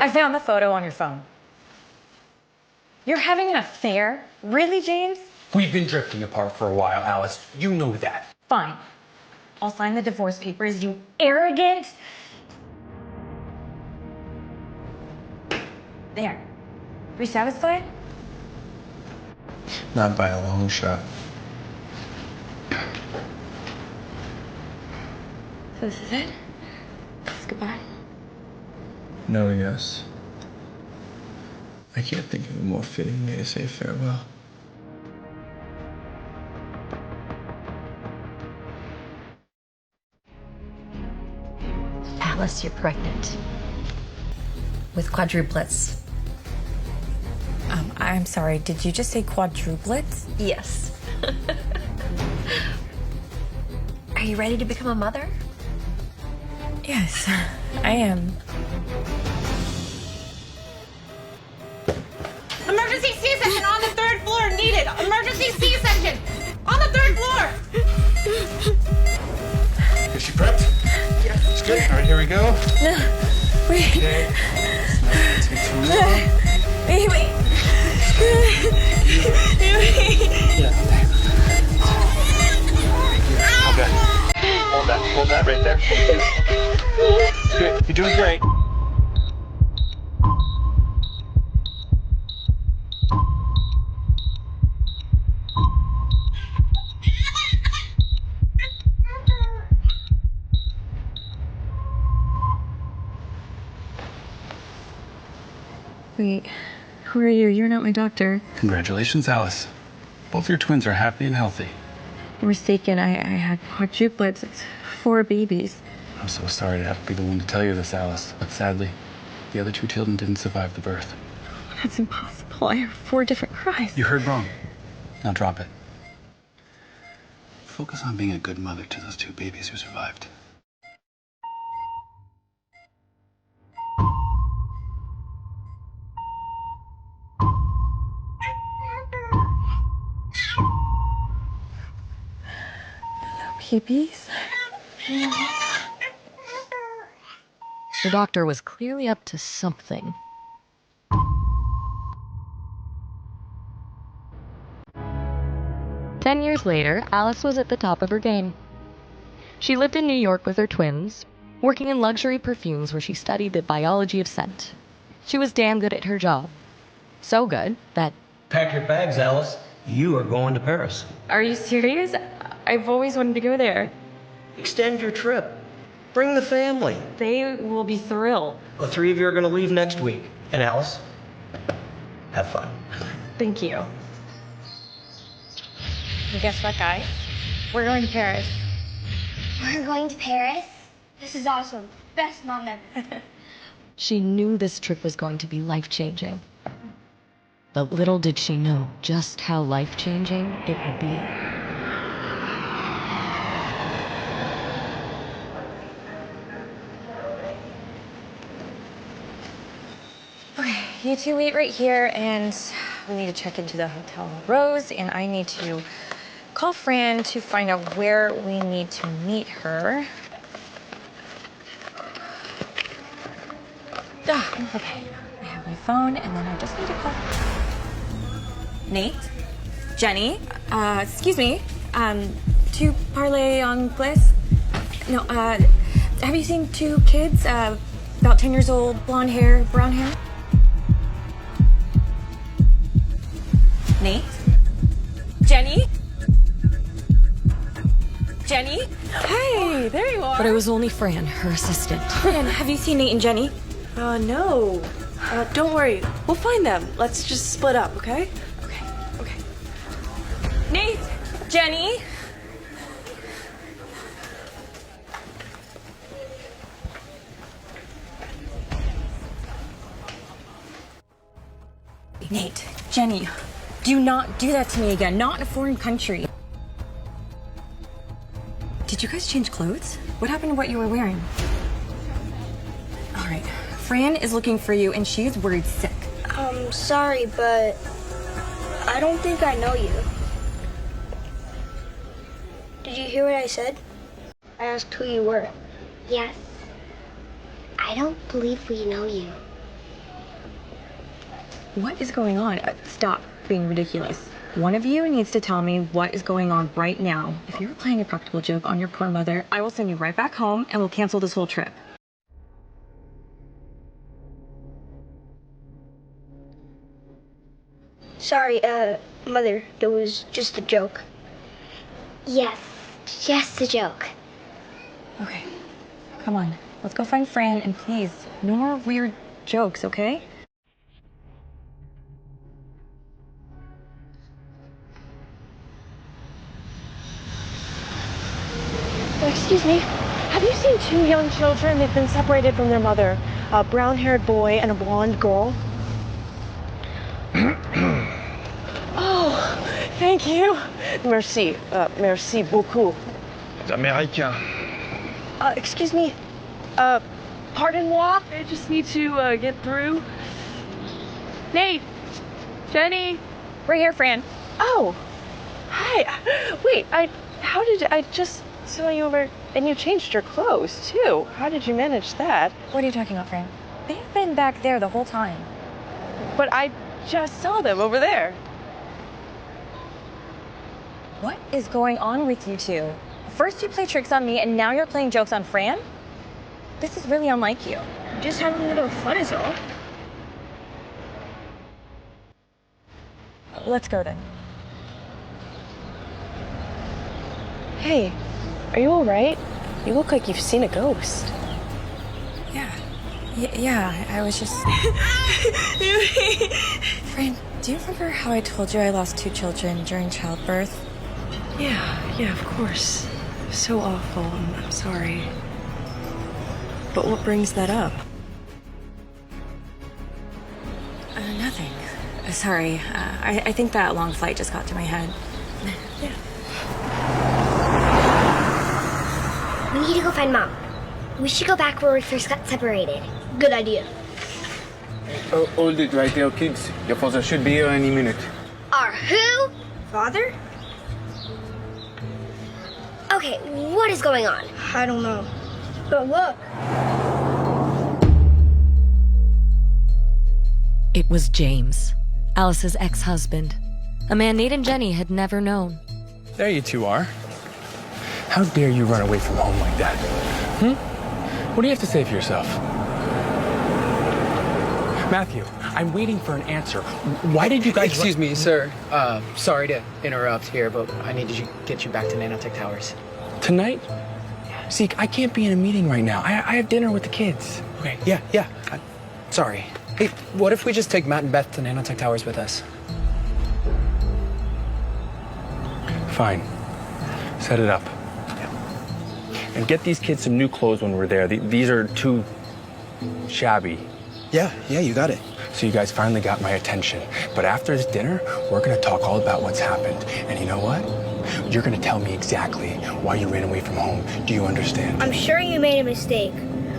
I found the photo on your phone. You're having an affair? Really, James? We've been drifting apart for a while, Alice. You know that. Fine. I'll sign the divorce papers, you arrogant... There. Are you satisfied? Not by a long shot. So this is it? This is goodbye? No, yes. I can't think of a more fitting way to say farewell. Alice, you're pregnant. With quadruplets. I'm sorry, did you just say quadruplets? Yes. Are you ready to become a mother? Yes, I am. Emergency C-section on the 3rd floor needed. Emergency C-section on the 3rd floor. Is she prepped? Yeah. It's good. All right, here we go. No, wait. Okay. Let's not take too long. Wait. Yeah. Okay. Hold that right there. Good. You're doing great. Wait, who are you? You're not my doctor. Congratulations, Alice. Both your twins are happy and healthy. You're mistaken. I had quadruplets. It's 4 babies. I'm so sorry to have to be the one to tell you this, Alice, but sadly, the other 2 children didn't survive the birth. That's impossible. I have 4 different cries. You heard wrong. Now drop it. Focus on being a good mother to those 2 babies who survived. Babies? The doctor was clearly up to something. Ten years later, Alice was at the top of her game. She lived in New York with her twins, working in luxury perfumes where she studied the biology of scent. She was damn good at her job. So good that... Pack your bags, Alice. You are going to Paris. Are you serious? I've always wanted to go there. Extend your trip. Bring the family. They will be thrilled. The 3 of you are going to leave next week. And Alice, have fun. Thank you. And guess what, guys? We're going to Paris. We're going to Paris? This is awesome. Best mom ever. She knew this trip was going to be life-changing. But little did she know just how life-changing it would be. Okay, you 2 wait right here, and we need to check into the Hotel Rose, and I need to call Fran to find out where we need to meet her. Okay, I have my phone, and then I just need to call. Nate? Jenny? Excuse me. Tu parlez anglais? No, have you seen 2 kids? About 10 years old, blonde hair, brown hair? Nate? Jenny? Jenny? Hey, there you are. But it was only Fran, her assistant. Fran, have you seen Nate and Jenny? No. Don't worry. We'll find them. Let's just split up, okay? Okay. Nate? Jenny? Nate, Jenny, do not do that to me again. Not in a foreign country. Did you guys change clothes? What happened to what you were wearing? All right. Fran is looking for you, and she is worried sick. Sorry, but I don't think I know you. Did you hear what I said? I asked who you were. Yes. I don't believe we know you. What is going on? Stop being ridiculous. One of you needs to tell me what is going on right now. If you're playing a practical joke on your poor mother, I will send you right back home and we'll cancel this whole trip. Sorry, Mother, it was just a joke. Yes, just a joke. Okay, come on. Let's go find Fran, and please, no more weird jokes, okay? Excuse me. Have you seen two young children? They've been separated from their mother. A brown-haired boy and a blonde girl. Oh, thank you. Merci. Merci beaucoup. Américain. Excuse me. Pardon-moi. I just need to get through. Nate. Jenny. Right here, Fran. Oh. Hi. Wait, I just saw you over, and you changed your clothes, too. How did you manage that? What are you talking about, Fran? They've been back there the whole time. But I just saw them over there. What is going on with you two? First you play tricks on me, and now you're playing jokes on Fran? This is really unlike you. Just having a little fun is all. Let's go then. Hey, are you all right? You look like you've seen a ghost. Yeah, I was just... Fran, do you remember how I told you I lost 2 children during childbirth? Yeah, of course. So awful. I'm sorry. But what brings that up? Nothing. Sorry. I think that long flight just got to my head. We need to go find Mom. We should go back where we first got separated. Good idea. Oh, hold it right there, kids. Your father should be here any minute. Our who? Father? Okay, what is going on? I don't know. But look. It was James, Alice's ex-husband, a man Nate and Jenny had never known. There you two are. How dare you run away from home like that? What do you have to say for yourself? Matthew, I'm waiting for an answer. Why did you guys... Excuse me, sir. Sorry to interrupt here, but I need to get you back to Nanotech Towers. Tonight? Zeke, I can't be in a meeting right now. I have dinner with the kids. Okay, yeah. Sorry. Hey, what if we just take Matt and Beth to Nanotech Towers with us? Fine. Set it up. And get these kids some new clothes when we're there. These are too shabby. Yeah, you got it. So you guys finally got my attention. But after this dinner, we're gonna talk all about what's happened. And you know what? You're gonna tell me exactly why you ran away from home. Do you understand? I'm sure you made a mistake.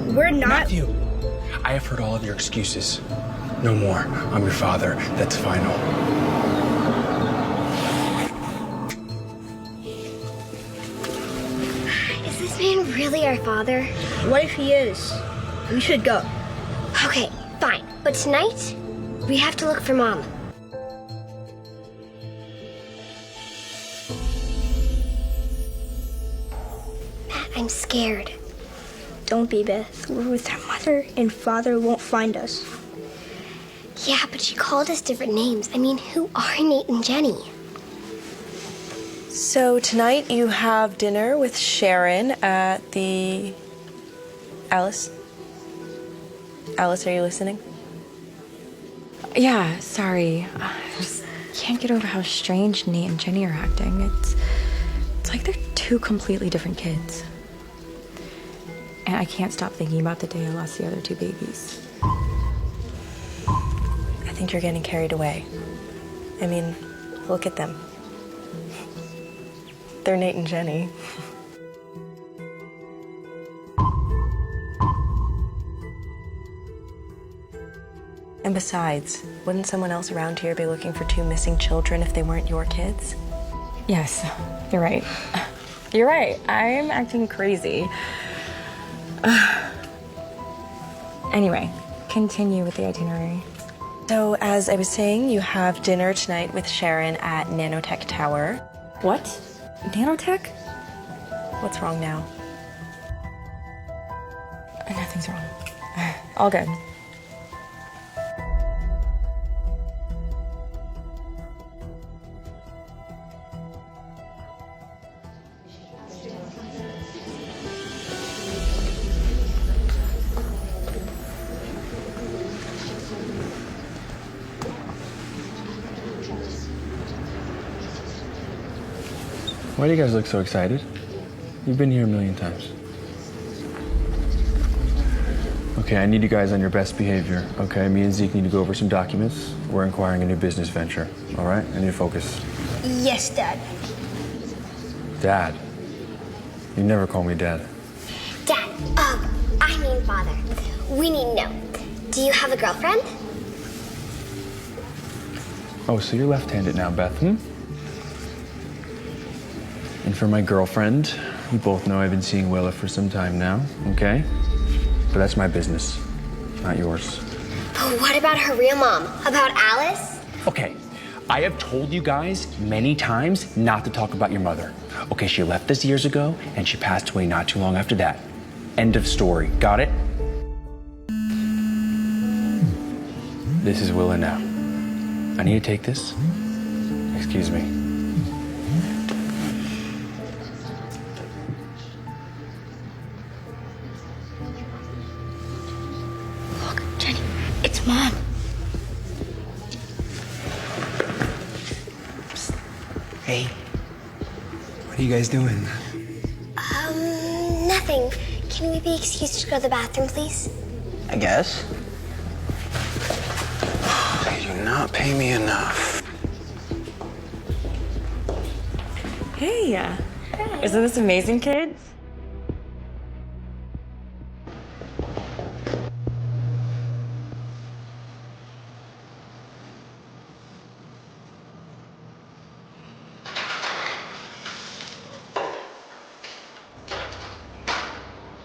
We're not... Matthew, I have heard all of your excuses. No more. I'm your father. That's final. Is this man really our father? What if he is? We should go. Okay, fine. But tonight, we have to look for Mom. Matt, I'm scared. Don't be, Beth. We're with our mother, and Father won't find us. Yeah, but she called us different names. I mean, who are Nate and Jenny? So tonight you have dinner with Sharon at the... Alice? Alice, are you listening? Yeah, sorry. I just can't get over how strange Nate and Jenny are acting. It's like they're 2 completely different kids. And I can't stop thinking about the day I lost the other 2 babies. I think you're getting carried away. I mean, look at them. They're Nate and Jenny. And besides, wouldn't someone else around here be looking for 2 missing children if they weren't your kids? Yes, you're right. You're right. I'm acting crazy. Anyway, continue with the itinerary. So, as I was saying, you have dinner tonight with Sharon at Nanotech Tower. What? Nanotech? What's wrong now? Nothing's wrong. All good. Why do you guys look so excited? You've been here a million times. Okay, I need you guys on your best behavior, okay? Me and Zeke need to go over some documents. We're inquiring a new business venture, all right? I need to focus. Yes, Dad. Dad. You never call me Dad. Dad, I mean Father. We need to know. Do you have a girlfriend? Oh, so you're left-handed now, Beth, hmm? And for my girlfriend, you both know I've been seeing Willa for some time now, okay? But that's my business, not yours. But what about her real mom? About Alice? Okay, I have told you guys many times not to talk about your mother. Okay, she left us years ago, and she passed away not too long after that. End of story, got it? This is Willa now. I need to take this. Excuse me. Jenny, it's Mom. Hey, what are you guys doing? Nothing. Can we be excused to go to the bathroom, please? I guess. They do not pay me enough. Hey, isn't this amazing, kids?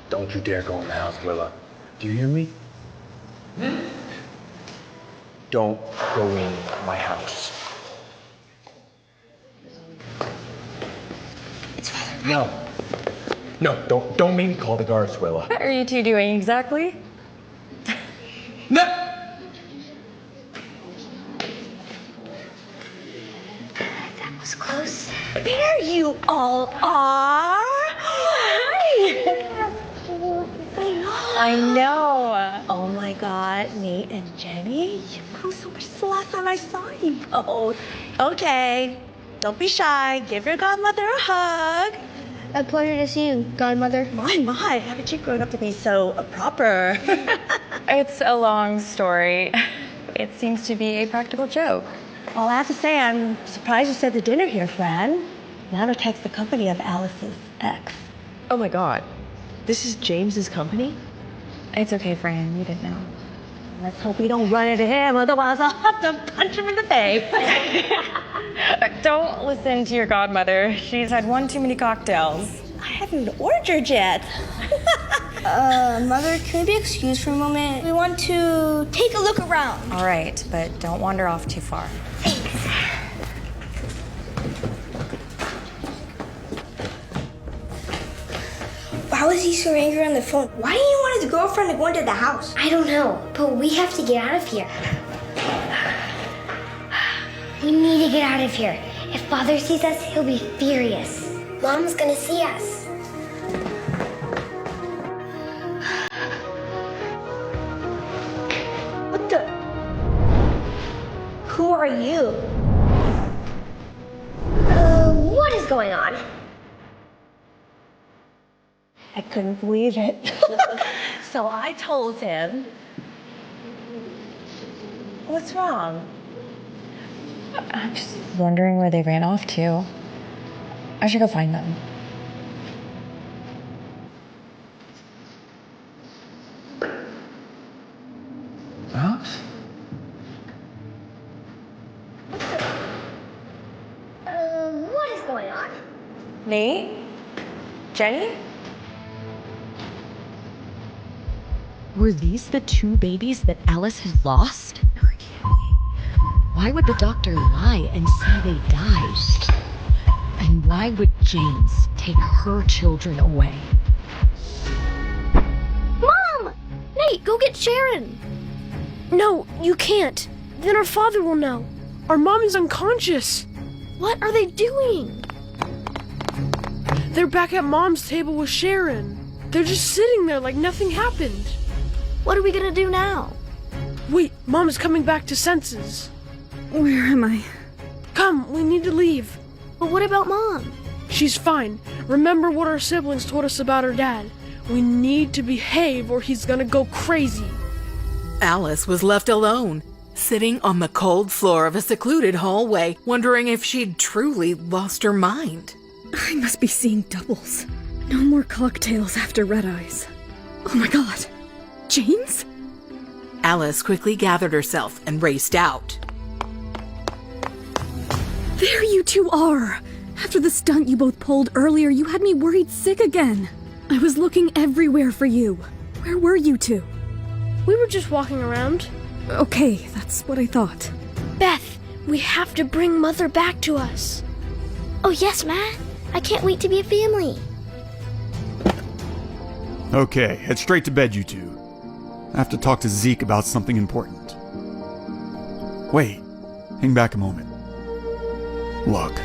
Don't you dare go in the house, Willa. Do you hear me? Don't go in my house. It's Father. No. No, don't make me call the guards, Willa. What are you two doing exactly? No! That was close. There you all are. I know. Oh my God, Nate and Jenny, you grew so much since the last time I saw you both. Okay, don't be shy. Give your godmother a hug. A pleasure to see you, Godmother. My, haven't you grown up to be so proper? It's a long story. It seems to be a practical joke. Well, I have to say, I'm surprised you said the dinner here, Fran. Nanotech's the company of Alice's ex. Oh my God. This is James's company? It's okay, Fran. You didn't know. Let's hope we don't run into him, otherwise I'll have to punch him in the face. Don't listen to your godmother. She's had one too many cocktails. I haven't ordered yet. Mother, can we be excused for a moment? We want to take a look around. All right, but don't wander off too far. Why was he so angry on the phone? Why didn't he want his girlfriend to go into the house? I don't know, but we have to get out of here. We need to get out of here. If Father sees us, he'll be furious. Mom's gonna see us. What the? Who are you? What is going on? I couldn't believe it. So I told him. What's wrong? I'm just wondering where they ran off to. I should go find them. House? What is going on? Nate? Jenny? Were Were these the 2 babies that Alice had lost? Why would the doctor lie and say they died? And why would James take her children away? Mom! Nate, go get Sharon! No, you can't. Then our father will know. Our mom is unconscious. What are they doing? They're back at Mom's table with Sharon. They're just sitting there like nothing happened. What are we gonna do now? Wait, Mom is coming back to senses. Where am I? Come, we need to leave. But what about Mom? She's fine. Remember what our siblings told us about her dad. We need to behave or he's gonna go crazy. Alice was left alone, sitting on the cold floor of a secluded hallway, wondering if she'd truly lost her mind. I must be seeing doubles. No more cocktails after red eyes. Oh my god. James? Alice quickly gathered herself and raced out. There you two are! After the stunt you both pulled earlier, you had me worried sick again. I was looking everywhere for you. Where were you two? We were just walking around. Okay, that's what I thought. Beth, we have to bring Mother back to us. Oh yes, Matt. I can't wait to be a family. Okay, head straight to bed, you two. I have to talk to Zeke about something important. Wait, hang back a moment. Look,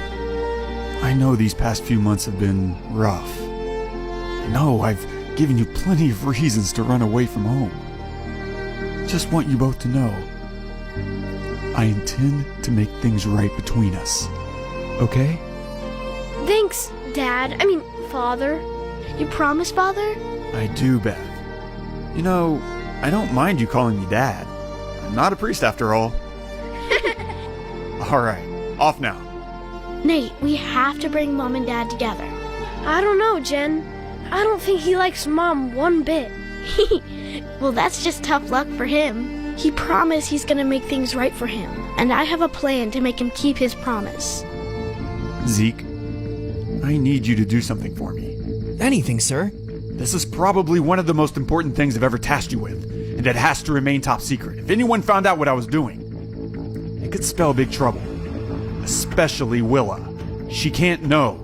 I know these past few months have been rough. I know I've given you plenty of reasons to run away from home. Just want you both to know, I intend to make things right between us. Okay? Thanks, Dad. Father. You promise, Father? I do, Beth. You know, I don't mind you calling me Dad. I'm not a priest after all. Alright, off now. Nate, we have to bring Mom and Dad together. I don't know, Jen. I don't think he likes Mom one bit. Well, that's just tough luck for him. He promised he's gonna make things right for him, and I have a plan to make him keep his promise. Zeke, I need you to do something for me. Anything, sir. This is probably one of the most important things I've ever tasked you with, and it has to remain top secret. If anyone found out what I was doing, it could spell big trouble. Especially Willa. She can't know.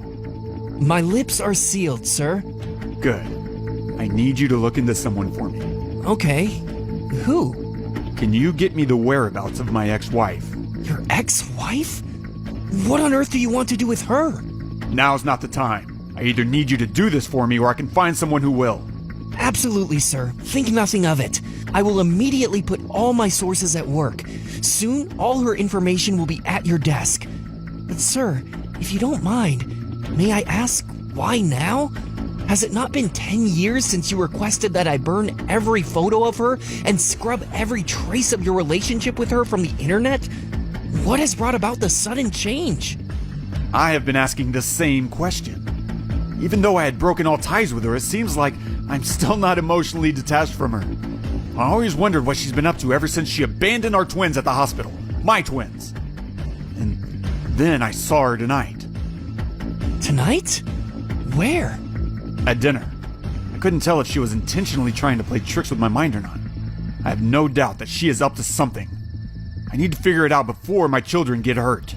My lips are sealed, sir. Good. I need you to look into someone for me. Okay. Who? Can you get me the whereabouts of my ex-wife? Your ex-wife? What on earth do you want to do with her? Now's not the time. I either need you to do this for me or I can find someone who will. Absolutely, sir. Think nothing of it. I will immediately put all my sources at work. Soon, all her information will be at your desk. But sir, if you don't mind, may I ask why now? Has it not been 10 years since you requested that I burn every photo of her and scrub every trace of your relationship with her from the internet? What has brought about the sudden change? I have been asking the same question. Even though I had broken all ties with her, it seems like I'm still not emotionally detached from her. I always wondered what she's been up to ever since she abandoned our twins at the hospital. My twins. And then I saw her tonight. Tonight? Where? At dinner. I couldn't tell if she was intentionally trying to play tricks with my mind or not. I have no doubt that she is up to something. I need to figure it out before my children get hurt.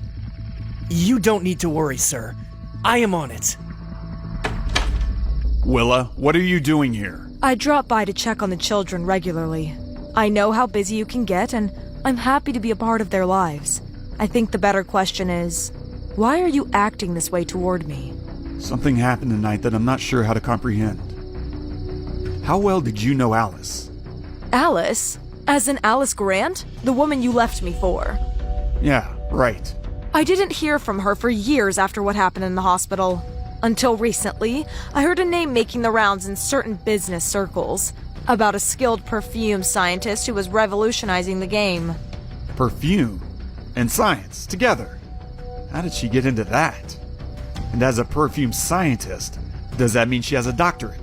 You don't need to worry, sir. I am on it. Willa, what are you doing here? I drop by to check on the children regularly. I know how busy you can get, and I'm happy to be a part of their lives. I think the better question is, why are you acting this way toward me? Something happened tonight that I'm not sure how to comprehend. How well did you know Alice? Alice? As in Alice Grant? The woman you left me for? Yeah, right. I didn't hear from her for years after what happened in the hospital. Until recently, I heard a name making the rounds in certain business circles about a skilled perfume scientist who was revolutionizing the game. Perfume and science together. How did she get into that? And as a perfume scientist, does that mean she has a doctorate?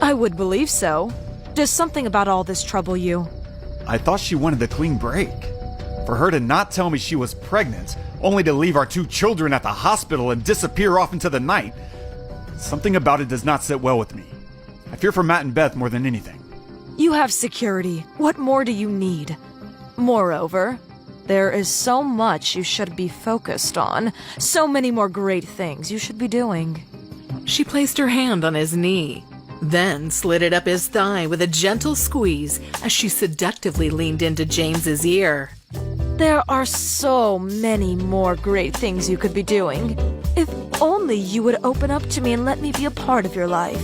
I would believe so. Does something about all this trouble you? I thought she wanted a clean break. For her to not tell me she was pregnant, only to leave our 2 children at the hospital and disappear off into the night. Something about it does not sit well with me. I fear for Matt and Beth more than anything. You have security. What more do you need? Moreover, there is so much you should be focused on. So many more great things you should be doing. She placed her hand on his knee, then slid it up his thigh with a gentle squeeze as she seductively leaned into James's ear. There are so many more great things you could be doing. If only you would open up to me and let me be a part of your life.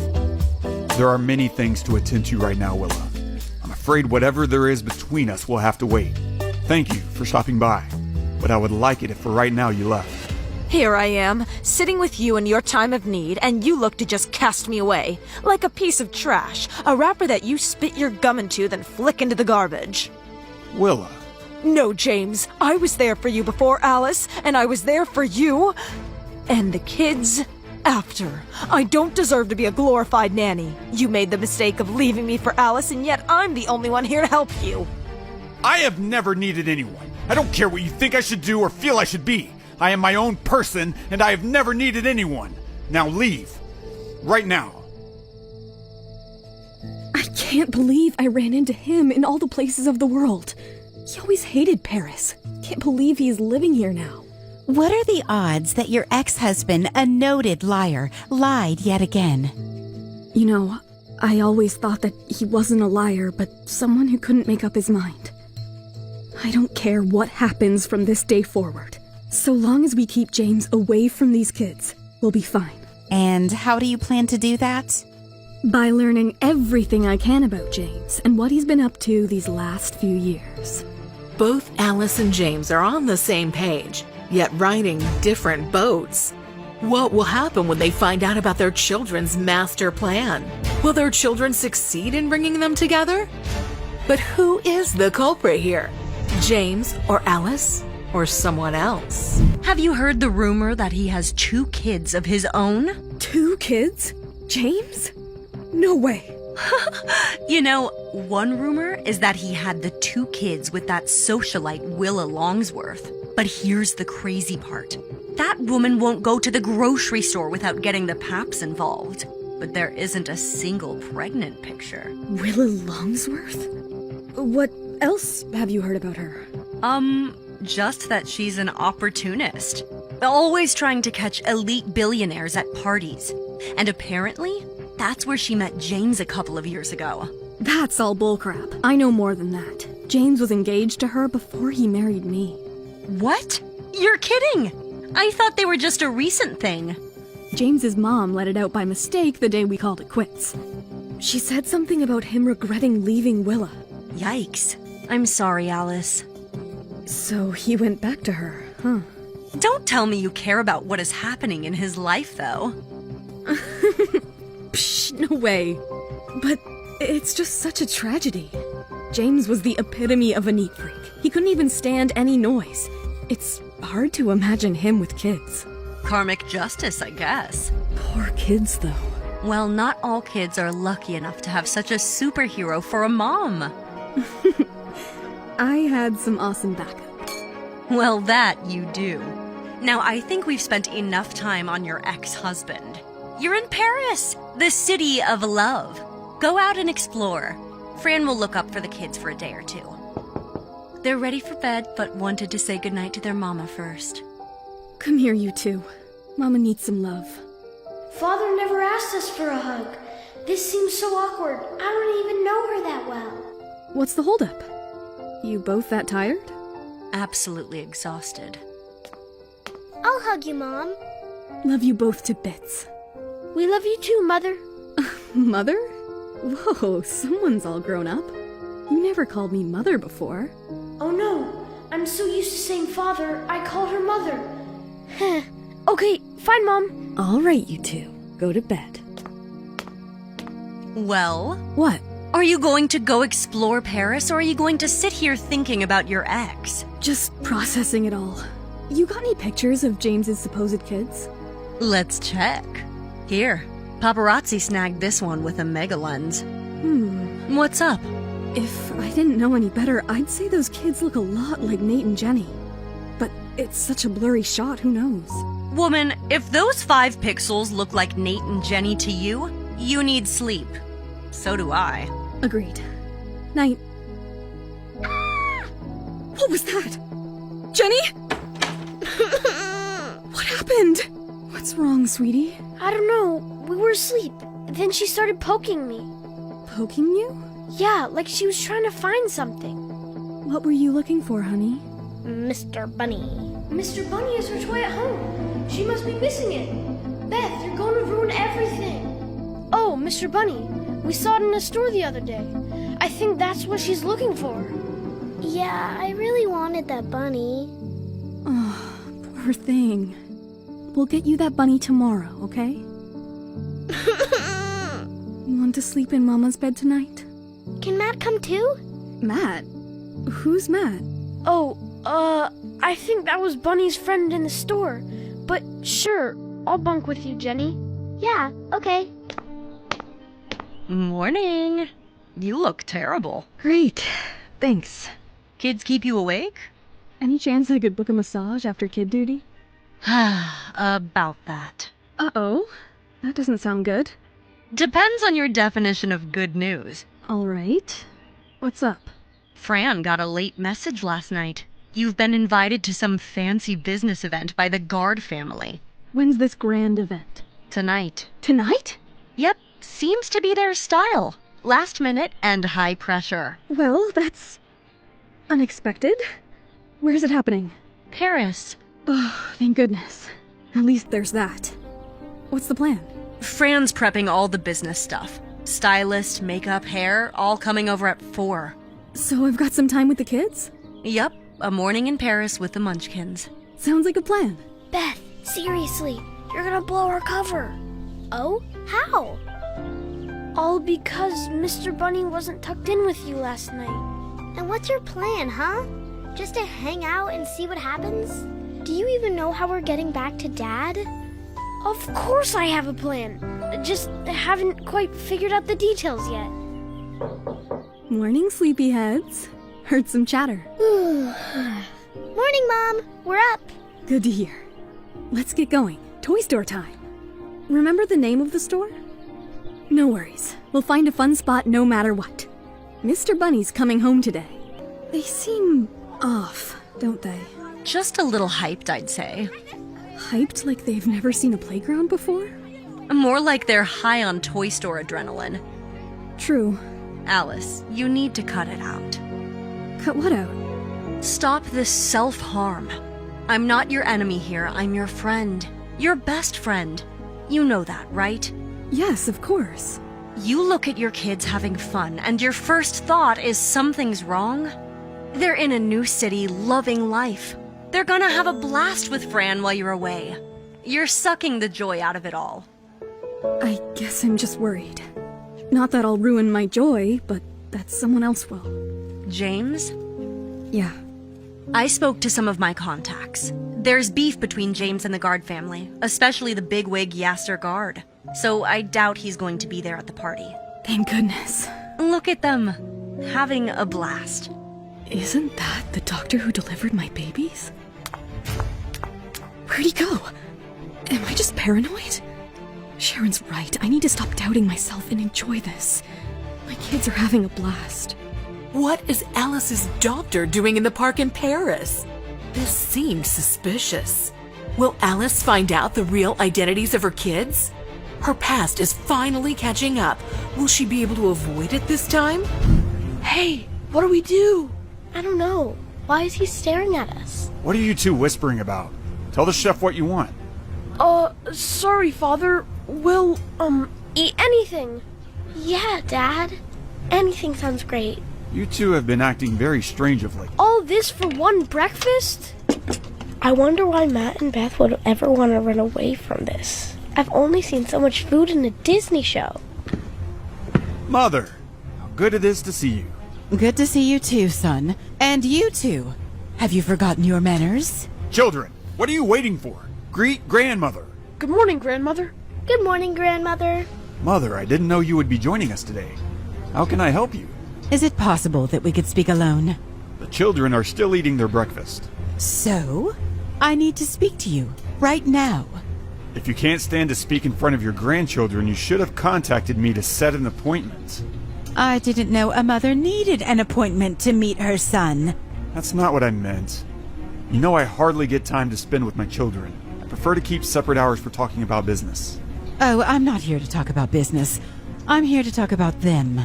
There are many things to attend to right now, Willa. I'm afraid whatever there is between us will have to wait. Thank you for stopping by, but I would like it if for right now you left. Here I am, sitting with you in your time of need, and you look to just cast me away. Like a piece of trash, a wrapper that you spit your gum into then flick into the garbage. Willa. No, James, I was there for you before Alice, and I was there for you and the kids after. I don't deserve to be a glorified nanny. You made the mistake of leaving me for Alice, and yet I'm the only one here to help you. I have never needed anyone. I don't care what you think I should do or feel I should be. I am my own person, and I have never needed anyone. Now leave. Right now. I can't believe I ran into him in all the places of the world. He always hated Paris. Can't believe he's living here now. What are the odds that your ex-husband, a noted liar, lied yet again? You know, I always thought that he wasn't a liar, but someone who couldn't make up his mind. I don't care what happens from this day forward. So long as we keep James away from these kids, we'll be fine. And how do you plan to do that? By learning everything I can about James and what he's been up to these last few years. Both Alice and James are on the same page, yet riding different boats. What will happen when they find out about their children's master plan? Will their children succeed in bringing them together? But who is the culprit here? James or Alice? Or someone else? Have you heard the rumor that he has 2 kids of his own? 2 kids? James? No way. You know, one rumor is that he had the 2 kids with that socialite Willa Longsworth. But here's the crazy part. That woman won't go to the grocery store without getting the Paps involved. But there isn't a single pregnant picture. Willa Longsworth? What else have you heard about her? Just that she's an opportunist. Always trying to catch elite billionaires at parties. And apparently, that's where she met James a couple of years ago. That's all bullcrap. I know more than that. James was engaged to her before he married me. What? You're kidding! I thought they were just a recent thing. James's mom let it out by mistake the day we called it quits. She said something about him regretting leaving Willa. Yikes. I'm sorry, Alice. So he went back to her, huh? Don't tell me you care about what is happening in his life, though. Psh, no way. But it's just such a tragedy. James was the epitome of a neat freak. He couldn't even stand any noise. It's hard to imagine him with kids. Karmic justice, I guess. Poor kids, though. Well, not all kids are lucky enough to have such a superhero for a mom. I had some awesome backup. Well, that you do. Now, I think we've spent enough time on your ex-husband. You're in Paris, the city of love. Go out and explore. Fran will look up for the kids for a day or 2. They're ready for bed, but wanted to say goodnight to their mama first. Come here, you two. Mama needs some love. Father never asked us for a hug. This seems so awkward. I don't even know her that well. What's the holdup? You both that tired? Absolutely exhausted. I'll hug you, Mom. Love you both to bits. We love you too, Mother. Mother? Whoa, someone's all grown up. You never called me Mother before. Oh no, I'm so used to saying Father, I called her Mother. Okay, fine, Mom. All right, you two. Go to bed. Well? What? Are you going to go explore Paris, or are you going to sit here thinking about your ex? Just processing it all. You got any pictures of James's supposed kids? Let's check. Here, paparazzi snagged this one with a mega lens. What's up? If I didn't know any better, I'd say those kids look a lot like Nate and Jenny. But it's such a blurry shot, who knows? Woman, if those 5 pixels look like Nate and Jenny to you, you need sleep. So do I. Agreed. Night. What was that? Jenny? What happened? What's wrong, sweetie? I don't know. We were asleep. Then she started poking me. Poking you? Yeah, like she was trying to find something. What were you looking for, honey? Mr. Bunny. Mr. Bunny is her toy at home. She must be missing it. Beth, you're going to ruin everything. Oh, Mr. Bunny. We saw it in the store the other day. I think that's what she's looking for. Yeah, I really wanted that bunny. Oh, poor thing. We'll get you that bunny tomorrow, okay? You want to sleep in Mama's bed tonight? Can Matt come too? Matt? Who's Matt? Oh, I think that was Bunny's friend in the store. But sure, I'll bunk with you, Jenny. Yeah, okay. Morning. You look terrible. Great. Thanks. Kids keep you awake? Any chance I could book a massage after kid duty? About that. Uh-oh. That doesn't sound good. Depends on your definition of good news. All right. What's up? Fran got a late message last night. You've been invited to some fancy business event by the Guard family. When's this grand event? Tonight. Tonight? Yep, seems to be their style. Last minute and high pressure. Well, that's unexpected. Where's it happening? Paris. Oh, thank goodness. At least there's that. What's the plan? Fran's prepping all the business stuff. Stylist, makeup, hair, all coming over at 4. So I've got some time with the kids? Yep, a morning in Paris with the Munchkins. Sounds like a plan. Beth, seriously, you're gonna blow our cover. Oh? How? All because Mr. Bunny wasn't tucked in with you last night. And what's your plan, huh? Just to hang out and see what happens? Do you even know how we're getting back to Dad? Of course I have a plan. Just haven't quite figured out the details yet. Morning, sleepyheads. Heard some chatter. Morning, Mom. We're up. Good to hear. Let's get going. Toy store time. Remember the name of the store? No worries. We'll find a fun spot no matter what. Mr. Bunny's coming home today. They seem off, don't they? Just a little hyped, I'd say. Hyped like they've never seen a playground before? More like they're high on toy store adrenaline. True. Alice, you need to cut it out. Cut what out? Stop this self-harm. I'm not your enemy here, I'm your friend. Your best friend. You know that, right? Yes, of course. You look at your kids having fun, and your first thought is something's wrong? They're in a new city, loving life. They're gonna have a blast with Fran while you're away. You're sucking the joy out of it all. I guess I'm just worried. Not that I'll ruin my joy, but that someone else will. James? Yeah. I spoke to some of my contacts. There's beef between James and the Guard family, especially the bigwig Yasser Guard. So I doubt he's going to be there at the party. Thank goodness. Look at them, having a blast. Isn't that the doctor who delivered my babies? Where'd he go? Am I just paranoid? Sharon's right. I need to stop doubting myself and enjoy this. My kids are having a blast. What is Alice's doctor doing in the park in Paris? This seemed suspicious. Will Alice find out the real identities of her kids? Her past is finally catching up. Will she be able to avoid it this time? Hey, what do we do? I don't know. Why is he staring at us? What are you two whispering about? Tell the chef what you want. Sorry, Father. We'll, eat anything. Yeah, Dad. Anything sounds great. You two have been acting very strange of late. All this for one breakfast? I wonder why Matt and Beth would ever want to run away from this. I've only seen so much food in a Disney show. Mother, how good it is to see you. Good to see you too, son. And you too. Have you forgotten your manners? Children, what are you waiting for? Greet grandmother. Good morning, Grandmother. Good morning, Grandmother. Mother, I didn't know you would be joining us today. How can I help you? Is it possible that we could speak alone? The children are still eating their breakfast. So? I need to speak to you, right now. If you can't stand to speak in front of your grandchildren, you should have contacted me to set an appointment. I didn't know a mother needed an appointment to meet her son. That's not what I meant. You know I hardly get time to spend with my children. I prefer to keep separate hours for talking about business. Oh, I'm not here to talk about business. I'm here to talk about them.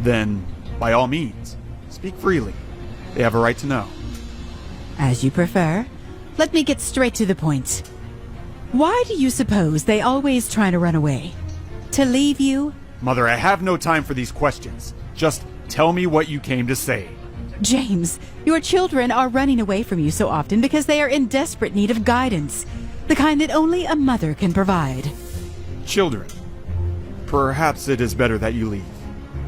Then, by all means, speak freely. They have a right to know. As you prefer. Let me get straight to the point. Why do you suppose they always try to run away? To leave you? Mother, I have no time for these questions. Just tell me what you came to say. James, your children are running away from you so often because they are in desperate need of guidance. The kind that only a mother can provide. Children, perhaps it is better that you leave.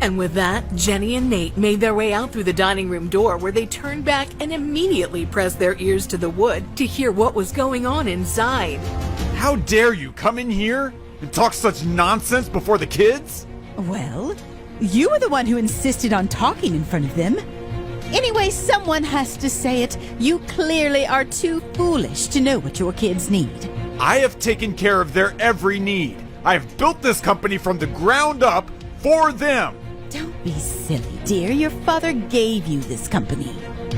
And with that, Jenny and Nate made their way out through the dining room door, where they turned back and immediately pressed their ears to the wood to hear what was going on inside. How dare you come in here and talk such nonsense before the kids? Well, you were the one who insisted on talking in front of them. Anyway, someone has to say it. You clearly are too foolish to know what your kids need. I have taken care of their every need. I have built this company from the ground up for them. Don't be silly, dear. Your father gave you this company.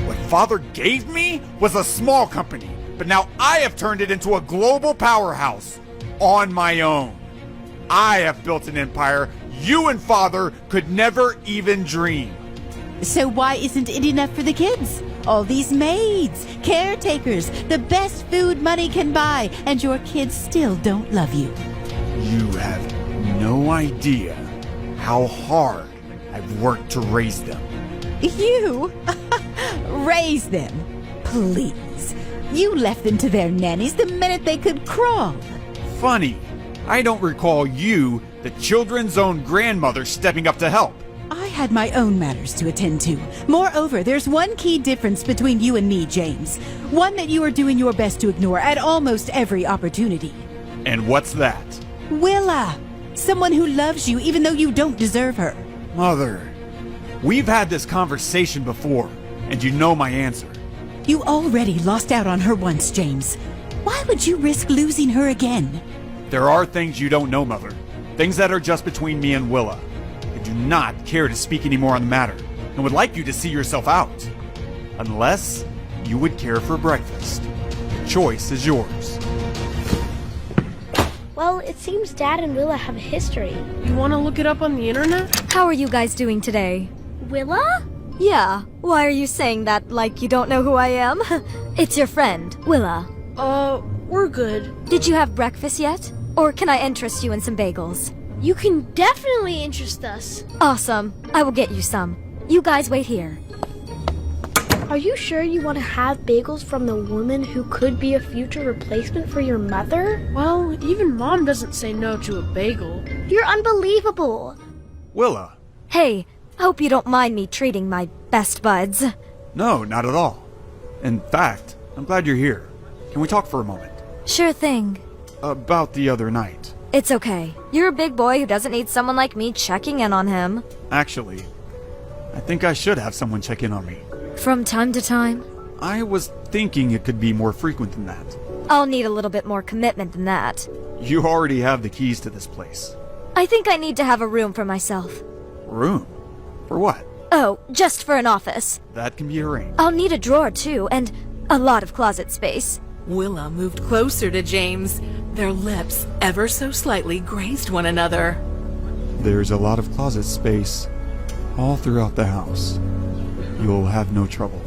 What father gave me was a small company, but now I have turned it into a global powerhouse on my own. I have built an empire you and father could never even dream. So why isn't it enough for the kids? All these maids, caretakers, the best food money can buy, and your kids still don't love you. You have no idea how hard I've worked to raise them. You? Raise them? Please. You left them to their nannies the minute they could crawl. Funny. I don't recall you, the children's own grandmother, stepping up to help. I had my own matters to attend to. Moreover, there's one key difference between you and me, James. One that you are doing your best to ignore at almost every opportunity. And what's that? Willa. Someone who loves you even though you don't deserve her. Mother, we've had this conversation before, and you know my answer. You already lost out on her once, James. Why would you risk losing her again? There are things you don't know, Mother. Things that are just between me and Willa. I do not care to speak any more on the matter, and would like you to see yourself out. Unless you would care for breakfast. The choice is yours. Well, it seems Dad and Willa have a history. You want to look it up on the internet? How are you guys doing today? Willa? Yeah. Why are you saying that like you don't know who I am? It's your friend, Willa. We're good. Did you have breakfast yet? Or can I interest you in some bagels? You can definitely interest us. Awesome. I will get you some. You guys wait here. Are you sure you want to have bagels from the woman who could be a future replacement for your mother? Well, even Mom doesn't say no to a bagel. You're unbelievable. Willa. Hey, hope you don't mind me treating my best buds. No, not at all. In fact, I'm glad you're here. Can we talk for a moment? Sure thing. About the other night. It's okay. You're a big boy who doesn't need someone like me checking in on him. Actually, I think I should have someone check in on me. From time to time? I was thinking it could be more frequent than that. I'll need a little bit more commitment than that. You already have the keys to this place. I think I need to have a room for myself. Room? For what? Oh, just for an office. That can be arranged. I'll need a drawer too, and a lot of closet space. Willa moved closer to James. Their lips, ever so slightly, grazed one another. There's a lot of closet space all throughout the house. You'll have no trouble.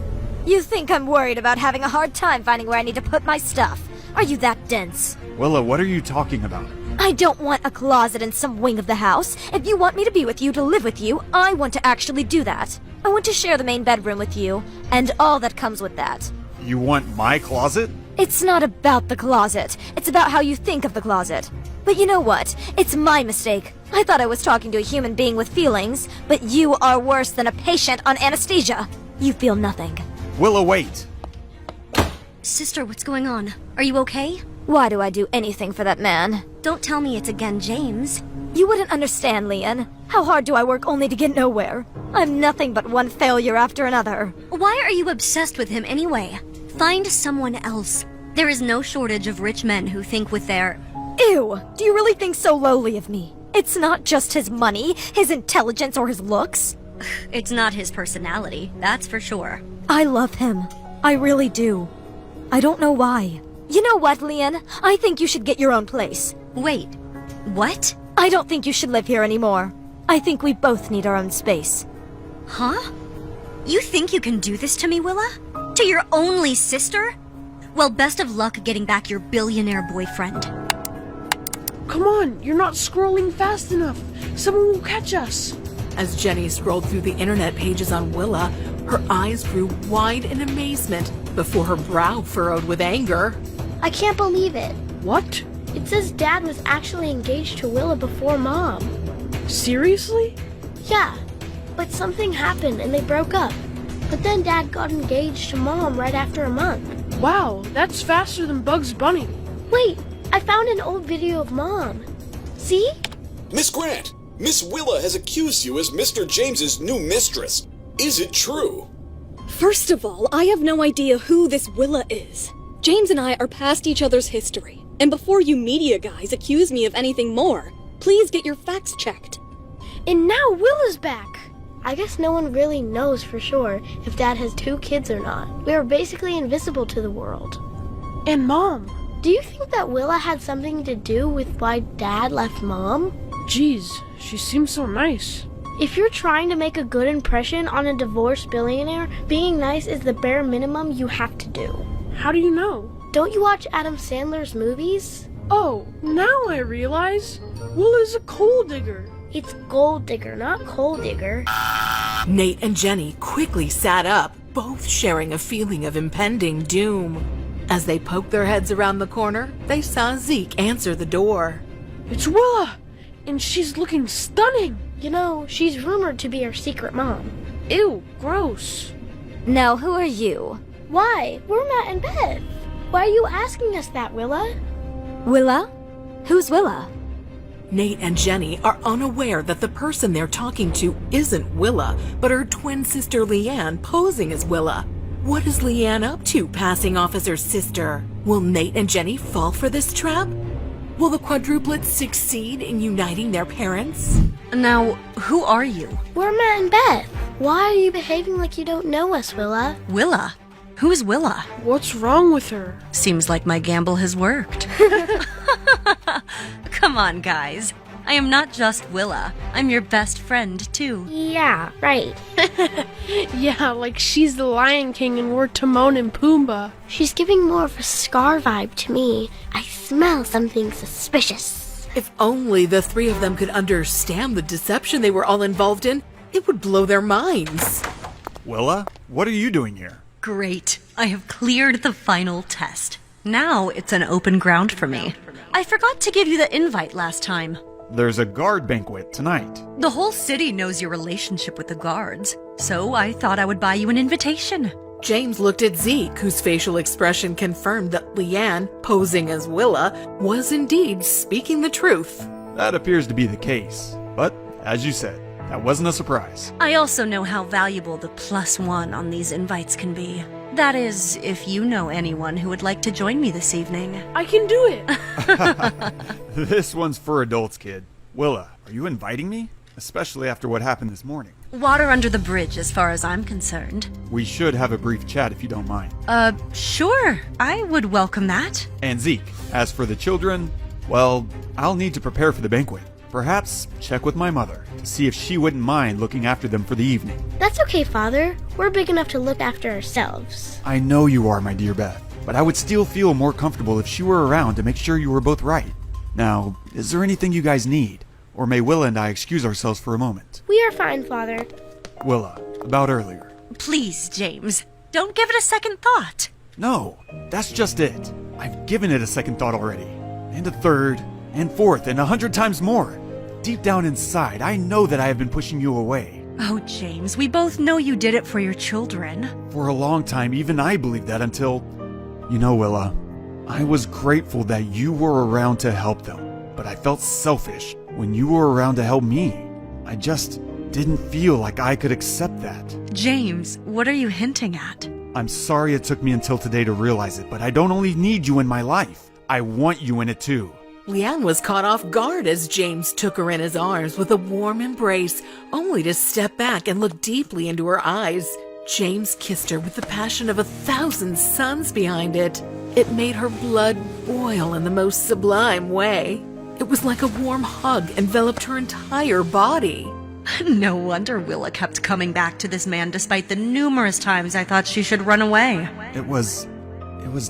You think I'm worried about having a hard time finding where I need to put my stuff? Are you that dense? Willa, what are you talking about? I don't want a closet in some wing of the house. If you want me to be with you, to live with you, I want to actually do that. I want to share the main bedroom with you, and all that comes with that. You want my closet? It's not about the closet. It's about how you think of the closet. But you know what? It's my mistake. I thought I was talking to a human being with feelings, but you are worse than a patient on anesthesia. You feel nothing. Willa, wait. Sister, what's going on? Are you okay? Why do I do anything for that man? Don't tell me it's again James. You wouldn't understand, Leon. How hard do I work only to get nowhere? I'm nothing but one failure after another. Why are you obsessed with him anyway? Find someone else. There is no shortage of rich men who think with their... Ew! Do you really think so lowly of me? It's not just his money, his intelligence, or his looks. It's not his personality, that's for sure. I love him. I really do. I don't know why. You know what, Leanne? I think you should get your own place. Wait, what? I don't think you should live here anymore. I think we both need our own space. Huh? You think you can do this to me, Willa? To your only sister? Well, best of luck getting back your billionaire boyfriend. Come on, you're not scrolling fast enough. Someone will catch us. As Jenny scrolled through the internet pages on Willa, her eyes grew wide in amazement before her brow furrowed with anger. I can't believe it. What? It says Dad was actually engaged to Willa before Mom. Seriously? Yeah, but something happened and they broke up. But then Dad got engaged to Mom right after a month. Wow, that's faster than Bugs Bunny. Wait, I found an old video of Mom. See? Miss Grant, Miss Willa has accused you as Mr. James's new mistress. Is it true? First of all, I have no idea who this Willa is. James and I are past each other's history. And before you media guys accuse me of anything more, please get your facts checked. And now Willa's back. I guess no one really knows for sure if Dad has 2 kids or not. We are basically invisible to the world. And Mom. Do you think that Willa had something to do with why Dad left Mom? Jeez, she seems so nice. If you're trying to make a good impression on a divorced billionaire, being nice is the bare minimum you have to do. How do you know? Don't you watch Adam Sandler's movies? Oh, now I realize. Willa's a coal digger. It's gold digger, not coal digger. Nate and Jenny quickly sat up, both sharing a feeling of impending doom. As they poked their heads around the corner, they saw Zeke answer the door. It's Willa! And she's looking stunning! You know, she's rumored to be our secret mom. Ew, gross. Now, who are you? Why? We're Matt and Beth. Why are you asking us that, Willa? Willa? Who's Willa? Nate and Jenny are unaware that the person they're talking to isn't Willa, but her twin sister Leanne posing as Willa. What is Leanne up to, passing off as her sister? Will Nate and Jenny fall for this trap? Will the quadruplets succeed in uniting their parents? Now, who are you? We're Matt and Beth. Why are you behaving like you don't know us, Willa? Willa? Who's Willa? What's wrong with her? Seems like my gamble has worked. Come on, guys. I am not just Willa. I'm your best friend, too. Yeah, right. Yeah, like she's the Lion King and we're Timon and Pumbaa. She's giving more of a Scar vibe to me. I smell something suspicious. If only the 3 of them could understand the deception they were all involved in, it would blow their minds. Willa, what are you doing here? Great. I have cleared the final test. Now it's an open ground for me. I forgot to give you the invite last time. There's a guard banquet tonight. The whole city knows your relationship with the guards, so I thought I would buy you an invitation. James looked at Zeke, whose facial expression confirmed that Leanne, posing as Willa, was indeed speaking the truth. That appears to be the case. But, as you said, that wasn't a surprise. I also know how valuable the +1 on these invites can be. That is, if you know anyone who would like to join me this evening. I can do it! This one's for adults, kid. Willa, are you inviting me? Especially after what happened this morning. Water under the bridge as far as I'm concerned. We should have a brief chat if you don't mind. Sure. I would welcome that. And Zeke, as for the children, well, I'll need to prepare for the banquet. Perhaps check with my mother to see if she wouldn't mind looking after them for the evening. That's okay, Father. We're big enough to look after ourselves. I know you are, my dear Beth, but I would still feel more comfortable if she were around to make sure you were both right. Now, is there anything you guys need? Or may Willa and I excuse ourselves for a moment? We are fine, Father. Willa, about earlier. Please, James, don't give it a second thought. No, that's just it. I've given it a second thought already. And a third, and fourth, and 100 times more. Deep down inside, I know that I have been pushing you away. Oh, James, we both know you did it for your children. For a long time, even I believed that until... You know, Willa, I was grateful that you were around to help them, but I felt selfish when you were around to help me. I just didn't feel like I could accept that. James, what are you hinting at? I'm sorry it took me until today to realize it, but I don't only need you in my life. I want you in it too. Leanne was caught off guard as James took her in his arms with a warm embrace, only to step back and look deeply into her eyes. James kissed her with the passion of 1,000 suns behind it. It made her blood boil in the most sublime way. It was like a warm hug enveloped her entire body. No wonder Willa kept coming back to this man despite the numerous times I thought she should run away. It was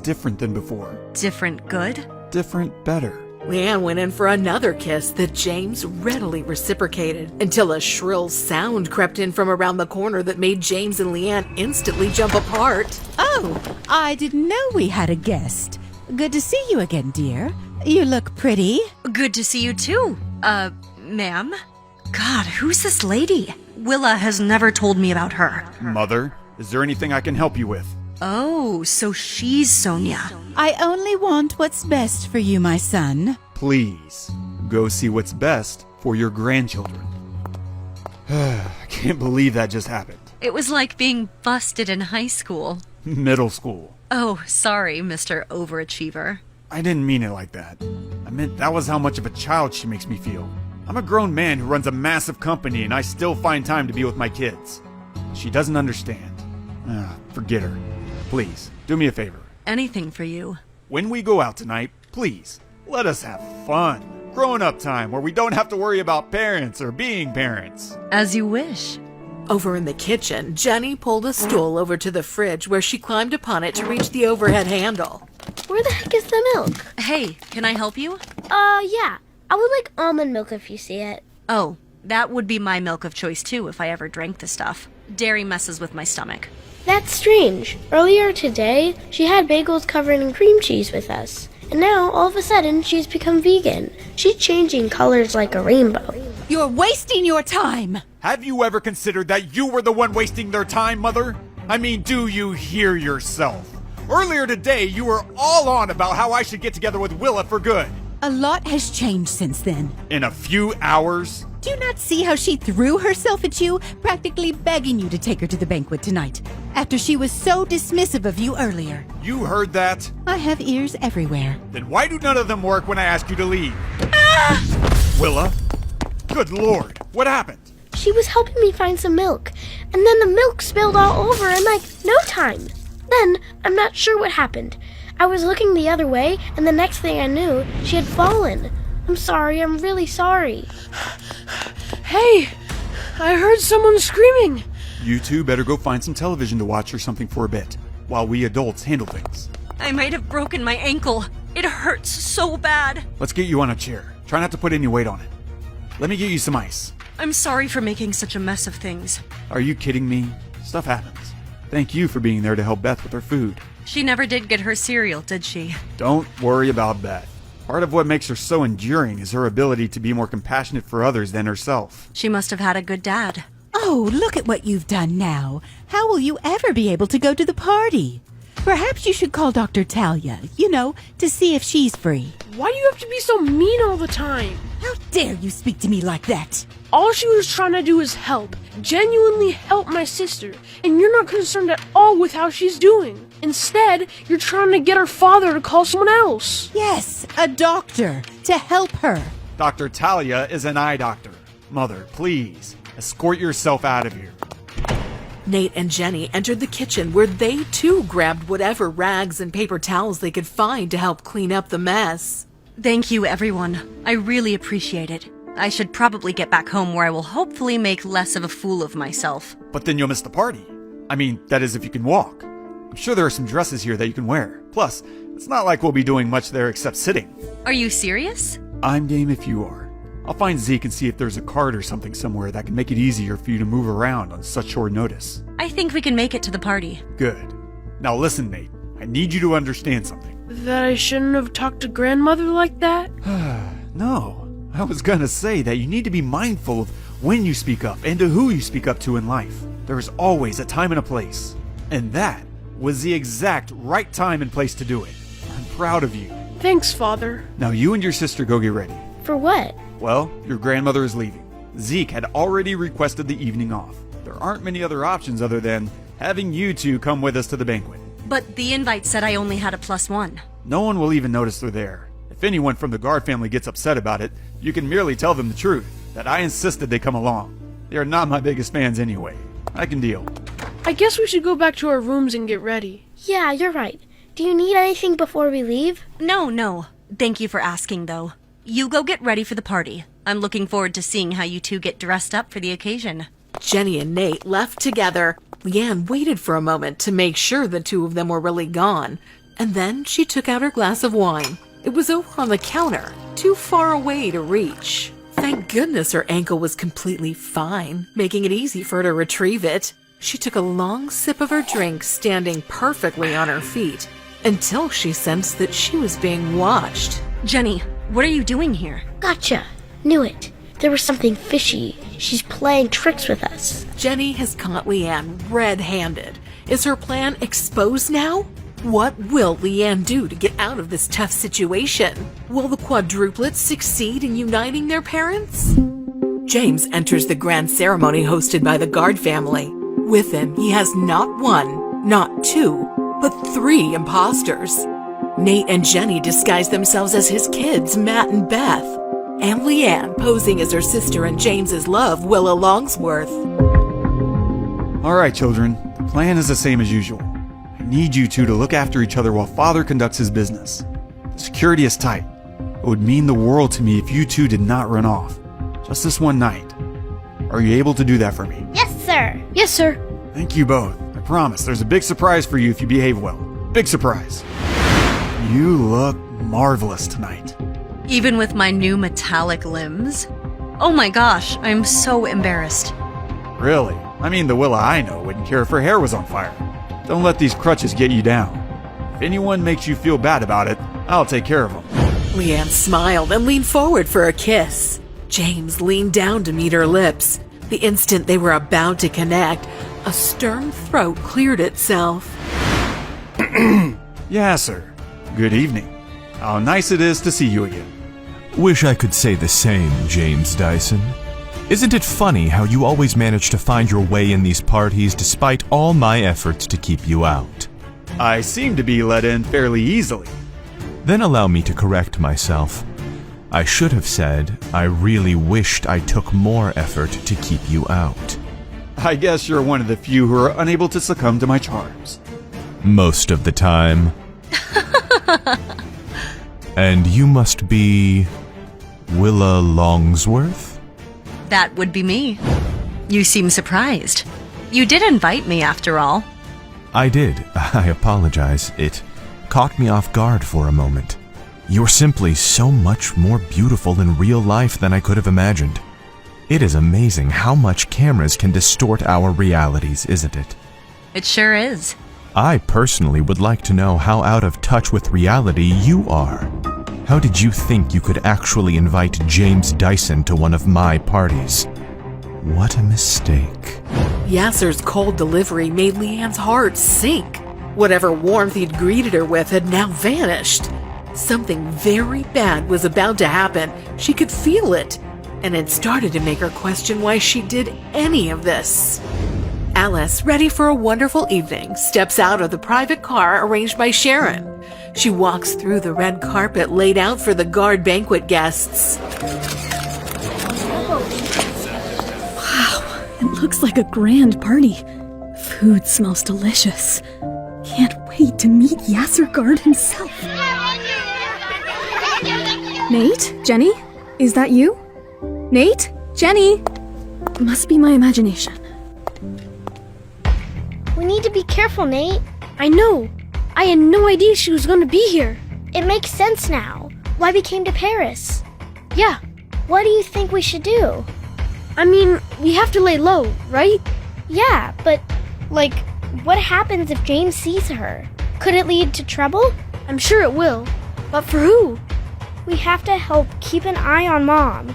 different than before. Different good? Different better. Leanne went in for another kiss that James readily reciprocated until a shrill sound crept in from around the corner that made James and Leanne instantly jump apart. Oh, I didn't know we had a guest. Good to see you again, dear. You look pretty. Good to see you too, ma'am. God, who's this lady? Willa has never told me about her. Mother, is there anything I can help you with? Oh, so she's Sonia. I only want what's best for you, my son. Please, go see what's best for your grandchildren. I can't believe that just happened. It was like being busted in high school. Middle school. Oh, sorry, Mr. Overachiever. I didn't mean it like that. I meant that was how much of a child she makes me feel. I'm a grown man who runs a massive company and I still find time to be with my kids. She doesn't understand. Forget her. Please, do me a favor. Anything for you. When we go out tonight, please, let us have fun. Grown-up time where we don't have to worry about parents or being parents. As you wish. Over in the kitchen, Jenny pulled a stool over to the fridge where she climbed upon it to reach the overhead handle. Where the heck is the milk? Hey, can I help you? Yeah. I would like almond milk if you see it. Oh, that would be my milk of choice too if I ever drank the stuff. Dairy messes with my stomach. That's strange. Earlier today, she had bagels covered in cream cheese with us. And now, all of a sudden, she's become vegan. She's changing colors like a rainbow. You're wasting your time. Have you ever considered that you were the one wasting their time, Mother? I mean, do you hear yourself? Earlier today, you were all on about how I should get together with Willa for good. A lot has changed since then. In a few hours? Do you not see how she threw herself at you, practically begging you to take her to the banquet tonight, after she was so dismissive of you earlier? You heard that? I have ears everywhere. Then why do none of them work when I ask you to leave? Willa? Good Lord, what happened? She was helping me find some milk, and then the milk spilled all over in like no time. Then, I'm not sure what happened. I was looking the other way, and the next thing I knew, she had fallen. I'm sorry, I'm really sorry. Hey, I heard someone screaming. You two better go find some television to watch or something for a bit, while we adults handle things. I might have broken my ankle. It hurts so bad. Let's get you on a chair. Try not to put any weight on it. Let me get you some ice. I'm sorry for making such a mess of things. Are you kidding me? Stuff happens. Thank you for being there to help Beth with her food. She never did get her cereal, did she? Don't worry about Beth. Part of what makes her so enduring is her ability to be more compassionate for others than herself. She must have had a good dad. Oh, look at what you've done now. How will you ever be able to go to the party? Perhaps you should call Dr. Talia, to see if she's free. Why do you have to be so mean all the time? How dare you speak to me like that? All she was trying to do is help. Genuinely help my sister. And you're not concerned at all with how she's doing. Instead, you're trying to get her father to call someone else. Yes, a doctor, to help her. Dr. Talia is an eye doctor. Mother, please, escort yourself out of here. Nate and Jenny entered the kitchen where they too grabbed whatever rags and paper towels they could find to help clean up the mess. Thank you, everyone. I really appreciate it. I should probably get back home where I will hopefully make less of a fool of myself. But then you'll miss the party. I mean, that is if you can walk. I'm sure there are some dresses here that you can wear. Plus, it's not like we'll be doing much there except sitting. Are you serious? I'm game if you are. I'll find Zeke and see if there's a cart or something somewhere that can make it easier for you to move around on such short notice. I think we can make it to the party. Good. Now listen, Nate. I need you to understand something. That I shouldn't have talked to grandmother like that? No. I was gonna say that you need to be mindful of when you speak up and to who you speak up to in life. There is always a time and a place. And that was the exact right time and place to do it. I'm proud of you. Thanks, Father. Now you and your sister go get ready. For what? Well, your grandmother is leaving. Zeke had already requested the evening off. There aren't many other options other than having you two come with us to the banquet. But the invite said I only had a +1. No one will even notice they're there. If anyone from the Guard family gets upset about it, you can merely tell them the truth, that I insisted they come along. They are not my biggest fans anyway. I can deal. I guess we should go back to our rooms and get ready. Yeah, you're right. Do you need anything before we leave? No. Thank you for asking, though. You go get ready for the party. I'm looking forward to seeing how you two get dressed up for the occasion. Jenny and Nate left together. Leanne waited for a moment to make sure the two of them were really gone, and then she took out her glass of wine. It was over on the counter, too far away to reach. Thank goodness her ankle was completely fine, making it easy for her to retrieve it. She took a long sip of her drink, standing perfectly on her feet, until she sensed that she was being watched. Jenny, what are you doing here? Gotcha. Knew it. There was something fishy. She's playing tricks with us. Jenny has caught Leanne red-handed. Is her plan exposed now? What will Leanne do to get out of this tough situation? Will the quadruplets succeed in uniting their parents? James enters the grand ceremony hosted by the Guard family. With him, he has not one, not two, but 3 imposters. Nate and Jenny disguise themselves as his kids, Matt and Beth, and Leanne posing as her sister and James's love, Willa Longsworth. All right, children. The plan is the same as usual. I need you two to look after each other while Father conducts his business. The security is tight. It would mean the world to me if you two did not run off. Just this one night. Are you able to do that for me? Yes, sir. Yes, sir. Thank you both. I promise there's a big surprise for you if you behave well. Big surprise. You look marvelous tonight. Even with my new metallic limbs? Oh my gosh, I'm so embarrassed. Really? I mean, the Willa I know wouldn't care if her hair was on fire. Don't let these crutches get you down. If anyone makes you feel bad about it, I'll take care of them. Leanne smiled and leaned forward for a kiss. James leaned down to meet her lips. The instant they were about to connect, a stern throat cleared itself. Yeah, sir. Good evening. How nice it is to see you again. Wish I could say the same, James Dyson. Isn't it funny how you always manage to find your way in these parties despite all my efforts to keep you out? I seem to be let in fairly easily. Then allow me to correct myself. I should have said, I really wished I took more effort to keep you out. I guess you're one of the few who are unable to succumb to my charms. Most of the time. And you must be Willa Longsworth? That would be me. You seem surprised. You did invite me after all. I did. I apologize. It caught me off guard for a moment. You're simply so much more beautiful in real life than I could have imagined. It is amazing how much cameras can distort our realities, isn't it? It sure is. I personally would like to know how out of touch with reality you are. How did you think you could actually invite James Dyson to one of my parties? What a mistake. Yasser's cold delivery made Leanne's heart sink. Whatever warmth he'd greeted her with had now vanished. Something very bad was about to happen. She could feel it, and it started to make her question why she did any of this. Alice, ready for a wonderful evening, steps out of the private car arranged by Sharon. She walks through the red carpet laid out for the Guard banquet guests. Wow, it looks like a grand party. Food smells delicious. Can't wait to meet Yasser Guard himself. Nate? Jenny? Is that you? Nate? Jenny? Must be my imagination. We need to be careful, Nate. I know. I had no idea she was going to be here. It makes sense now. Why we came to Paris. Yeah. What do you think we should do? I mean, we have to lay low, right? Yeah, but, like, what happens if James sees her? Could it lead to trouble? I'm sure it will. But for who? We have to help keep an eye on Mom.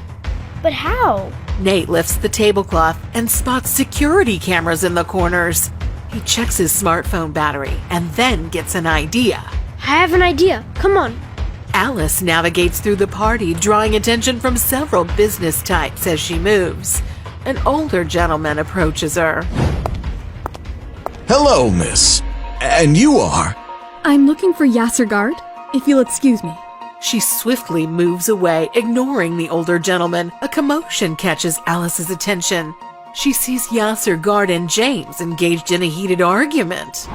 But how? Nate lifts the tablecloth and spots security cameras in the corners. He checks his smartphone battery and then gets an idea. I have an idea. Come on. Alice navigates through the party, drawing attention from several business types as she moves. An older gentleman approaches her. Hello, miss. And you are? I'm looking for Yasser Guard, if you'll excuse me. She swiftly moves away, ignoring the older gentleman. A commotion catches Alice's attention. She sees Yasser, Guard, and James engaged in a heated argument.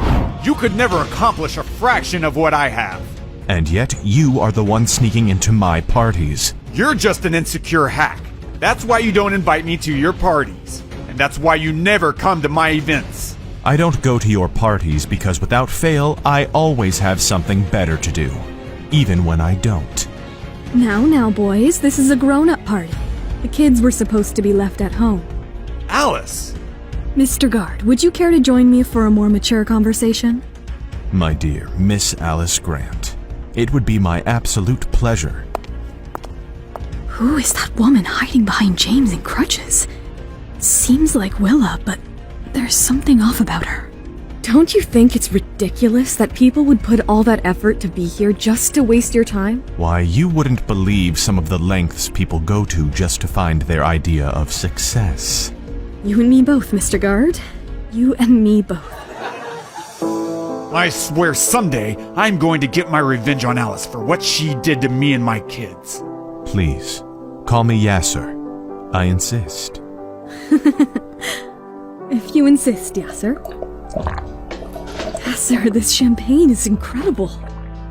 You could never accomplish a fraction of what I have. And yet you are the one sneaking into my parties. You're just an insecure hack. That's why you don't invite me to your parties. And that's why you never come to my events. I don't go to your parties because without fail, I always have something better to do. Even when I don't. Now, boys, this is a grown-up party. The kids were supposed to be left at home. Alice! Mr. Guard, would you care to join me for a more mature conversation? My dear Miss Alice Grant, it would be my absolute pleasure. Who is that woman hiding behind James in crutches? Seems like Willa, but there's something off about her. Don't you think it's ridiculous that people would put all that effort to be here just to waste your time? Why, you wouldn't believe some of the lengths people go to just to find their idea of success. You and me both, Mr. Guard. You and me both. I swear someday I'm going to get my revenge on Alice for what she did to me and my kids. Please, call me Yasser. I insist. If you insist, Yasser. Yasser, this champagne is incredible.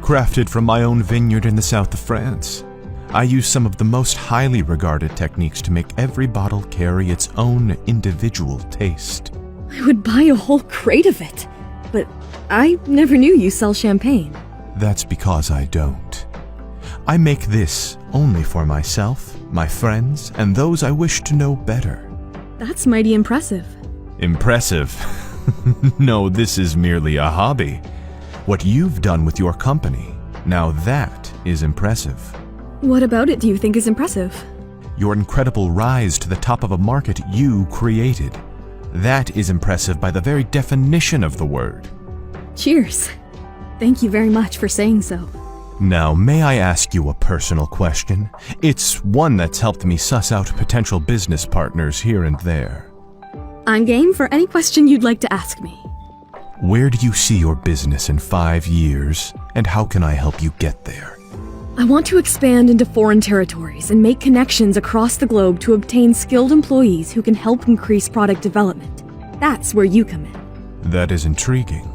Crafted from my own vineyard in the south of France. I use some of the most highly regarded techniques to make every bottle carry its own individual taste. I would buy a whole crate of it, but I never knew you sell champagne. That's because I don't. I make this only for myself, my friends, and those I wish to know better. That's mighty impressive. Impressive? No, this is merely a hobby. What you've done with your company, now that is impressive. What about it do you think is impressive? Your incredible rise to the top of a market you created. That is impressive by the very definition of the word. Cheers. Thank you very much for saying so. Now, may I ask you a personal question? It's one that's helped me suss out potential business partners here and there. I'm game for any question you'd like to ask me. Where do you see your business in 5 years, and how can I help you get there? I want to expand into foreign territories and make connections across the globe to obtain skilled employees who can help increase product development. That's where you come in. That is intriguing.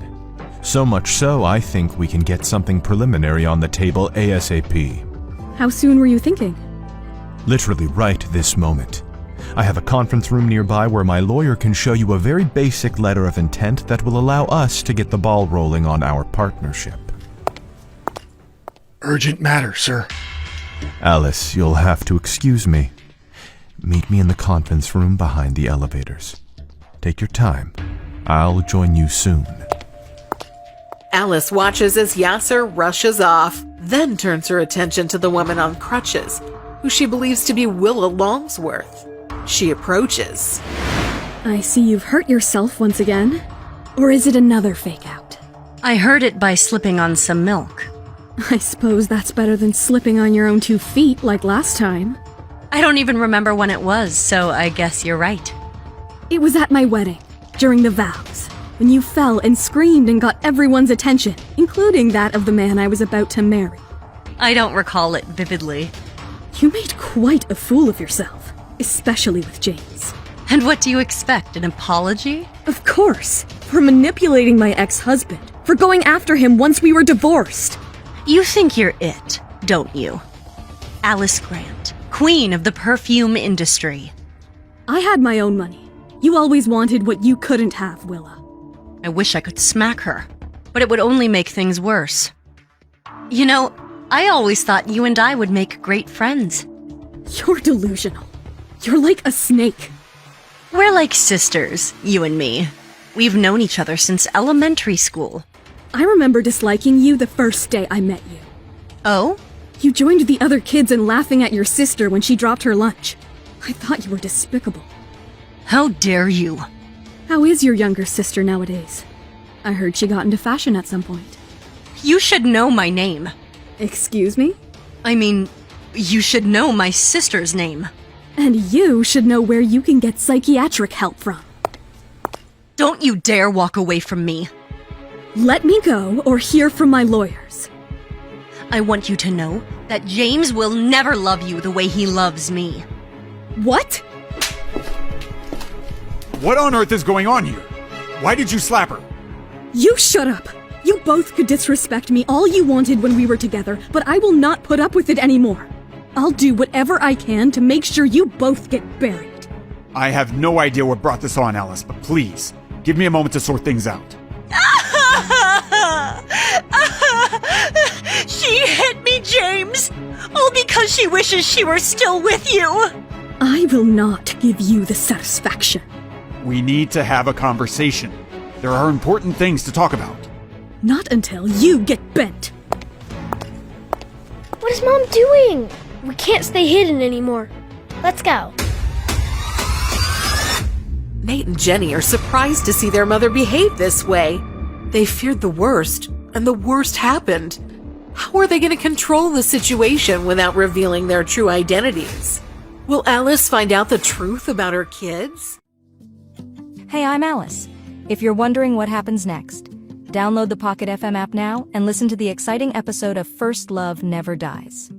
So much so, I think we can get something preliminary on the table ASAP. How soon were you thinking? Literally right this moment. I have a conference room nearby where my lawyer can show you a very basic letter of intent that will allow us to get the ball rolling on our partnership. Urgent matter, sir. Alice, you'll have to excuse me. Meet me in the conference room behind the elevators. Take your time. I'll join you soon. Alice watches as Yasser rushes off, then turns her attention to the woman on crutches, who she believes to be Willa Longsworth. She approaches. I see you've hurt yourself once again. Or is it another fake out? I heard it by slipping on some milk. I suppose that's better than slipping on your own 2 feet like last time. I don't even remember when it was, so I guess you're right. It was at my wedding, during the vows, when you fell and screamed and got everyone's attention, including that of the man I was about to marry. I don't recall it vividly. You made quite a fool of yourself, especially with James. And what do you expect, an apology? Of course, for manipulating my ex-husband, for going after him once we were divorced. You think you're it, don't you? Alice Grant, queen of the perfume industry. I had my own money. You always wanted what you couldn't have, Willa. I wish I could smack her, but it would only make things worse. You know, I always thought you and I would make great friends. You're delusional. You're like a snake. We're like sisters, you and me. We've known each other since elementary school. I remember disliking you the first day I met you. Oh? You joined the other kids in laughing at your sister when she dropped her lunch. I thought you were despicable. How dare you? How is your younger sister nowadays? I heard she got into fashion at some point. You should know my name. Excuse me? I mean, you should know my sister's name. And you should know where you can get psychiatric help from. Don't you dare walk away from me. Let me go or hear from my lawyers. I want you to know that James will never love you the way he loves me. What? What on earth is going on here? Why did you slap her? You shut up! You both could disrespect me all you wanted when we were together, but I will not put up with it anymore. I'll do whatever I can to make sure you both get buried. I have no idea what brought this on, Alice, but please, give me a moment to sort things out. She hit me, James! All because she wishes she were still with you! I will not give you the satisfaction. We need to have a conversation. There are important things to talk about. Not until you get bent. What is Mom doing? We can't stay hidden anymore. Let's go. Nate and Jenny are surprised to see their mother behave this way. They feared the worst, and the worst happened. How are they going to control the situation without revealing their true identities? Will Alice find out the truth about her kids? Hey, I'm Alice. If you're wondering what happens next, download the Pocket FM app now and listen to the exciting episode of First Love Never Dies.